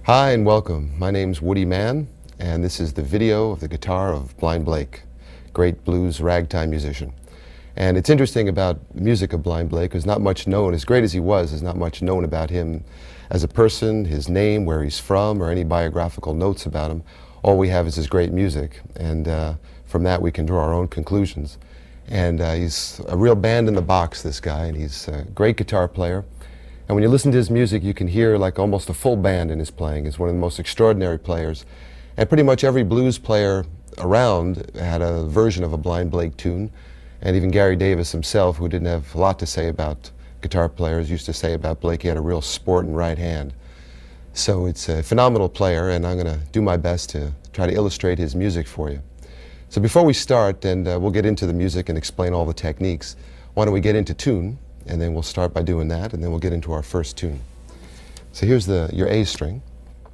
Hi and welcome. My name's Woody Mann, and this is the video of the guitar of Blind Blake, great blues ragtime musician. And it's interesting about the music of Blind Blake, because not much known, as great as he was, there's not much known about him as a person, his name, where he's from, or any biographical notes about him. All we have is his great music, and from that we can draw our own conclusions. And he's a real band in the box, this guy, and he's a great guitar player. And when you listen to his music, you can hear like almost a full band in his playing. He's one of the most extraordinary players. And pretty much every blues player around had a version of a Blind Blake tune. And even Gary Davis himself, who didn't have a lot to say about guitar players, used to say about Blake he had a real sporting right hand. So it's a phenomenal player, and I'm going to do my best to try to illustrate his music for you. So before we start, and we'll get into the music and explain all the techniques, why don't we get into tune? And then we'll start by doing that, and then we'll get into our first tune. So here's your A string,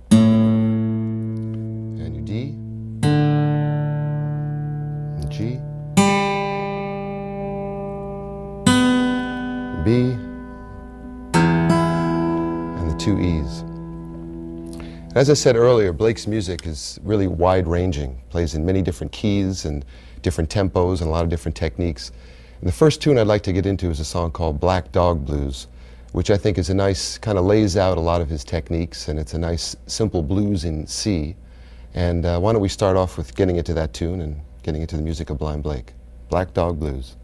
and your D, and G, B, and the two E's. And as I said earlier, Blake's music is really wide-ranging, plays in many different keys and different tempos and a lot of different techniques. And the first tune I'd like to get into is a song called Black Dog Blues, which I think is a nice, kind of lays out a lot of his techniques, and it's a nice simple blues in C. And why don't we start off with getting into that tune and getting into the music of Blind Blake. Black Dog Blues.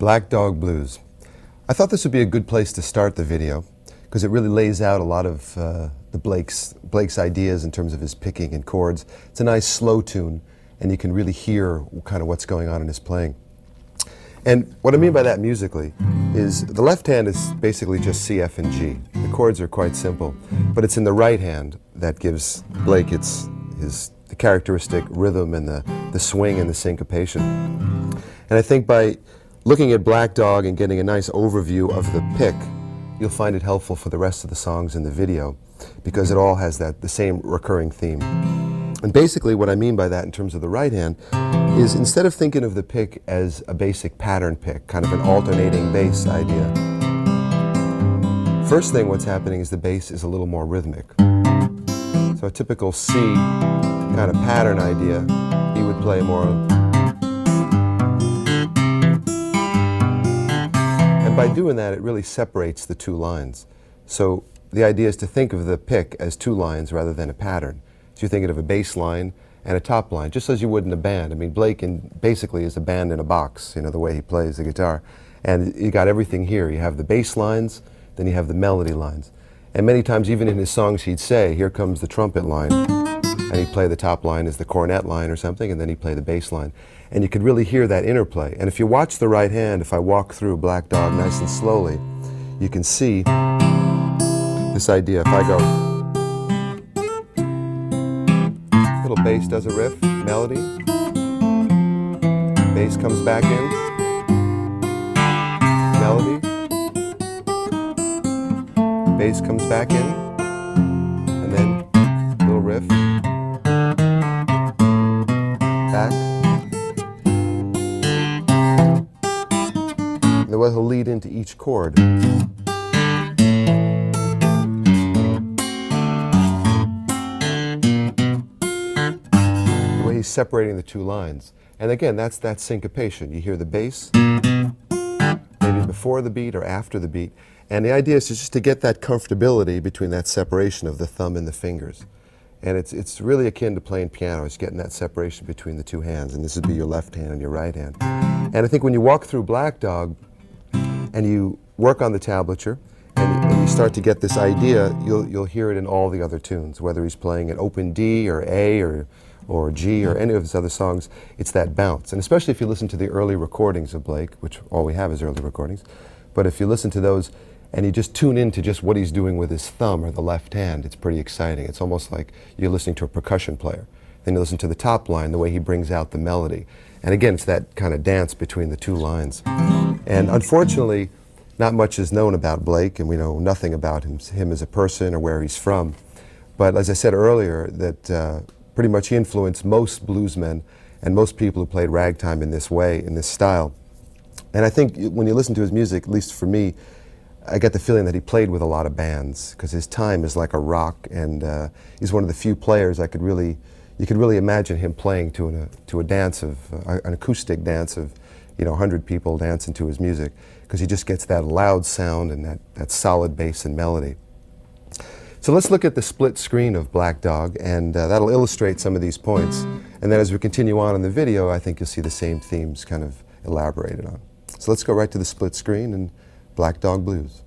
Black Dog Blues. I thought this would be a good place to start the video because it really lays out a lot of Blake's ideas in terms of his picking and chords. It's a nice slow tune, and you can really hear kind of what's going on in his playing. And what I mean by that musically is the left hand is basically just C, F, and G. The chords are quite simple, but it's in the right hand that gives Blake the characteristic rhythm and the swing and the syncopation. And I think by looking at Black Dog and getting a nice overview of the pick, you'll find it helpful for the rest of the songs in the video because it all has the same recurring theme. And basically what I mean by that in terms of the right hand is instead of thinking of the pick as a basic pattern pick, kind of an alternating bass idea, first thing what's happening is the bass is a little more rhythmic. So a typical C kind of pattern idea, he would play more. By doing that, it really separates the two lines. So the idea is to think of the pick as two lines rather than a pattern. So you're thinking of a bass line and a top line, just as you would in a band. I mean, Blake basically is a band in a box, you know, the way he plays the guitar. And you got everything here. You have the bass lines, then you have the melody lines. And many times, even in his songs, he'd say, here comes the trumpet line. And he'd play the top line as the cornet line or something, and then he'd play the bass line. And you could really hear that interplay. And if you watch the right hand, if I walk through Black Dog nice and slowly, you can see this idea. If I go, little bass does a riff, melody, bass comes back in, melody, bass comes back in, and then little riff, back. And the way he'll lead into each chord. The way he's separating the two lines. And again, that's that syncopation. You hear the bass, maybe before the beat or after the beat. And the idea is just to get that comfortability between that separation of the thumb and the fingers. And it's really akin to playing piano. It's getting that separation between the two hands. And this would be your left hand and your right hand. And I think when you walk through Black Dog and you work on the tablature and you start to get this idea, you'll hear it in all the other tunes, whether he's playing an open D or A or G or any of his other songs. It's that bounce. And especially if you listen to the early recordings of Blake, which all we have is early recordings, but if you listen to those and you just tune in to just what he's doing with his thumb or the left hand, it's pretty exciting. It's almost like you're listening to a percussion player. Then you listen to the top line, the way he brings out the melody. And again, it's that kind of dance between the two lines. And unfortunately, not much is known about Blake, and we know nothing about him as a person or where he's from. But as I said earlier, that pretty much he influenced most bluesmen and most people who played ragtime in this way, in this style. And I think when you listen to his music, at least for me, I get the feeling that he played with a lot of bands, because his time is like a rock, and he's one of the few players you could really imagine him playing to a dance of, an acoustic dance of, 100 people dancing to his music, because he just gets that loud sound and that solid bass and melody. So let's look at the split screen of Black Dog, and that'll illustrate some of these points. And then as we continue on in the video, I think you'll see the same themes kind of elaborated on. So let's go right to the split screen and Black Dog Blues.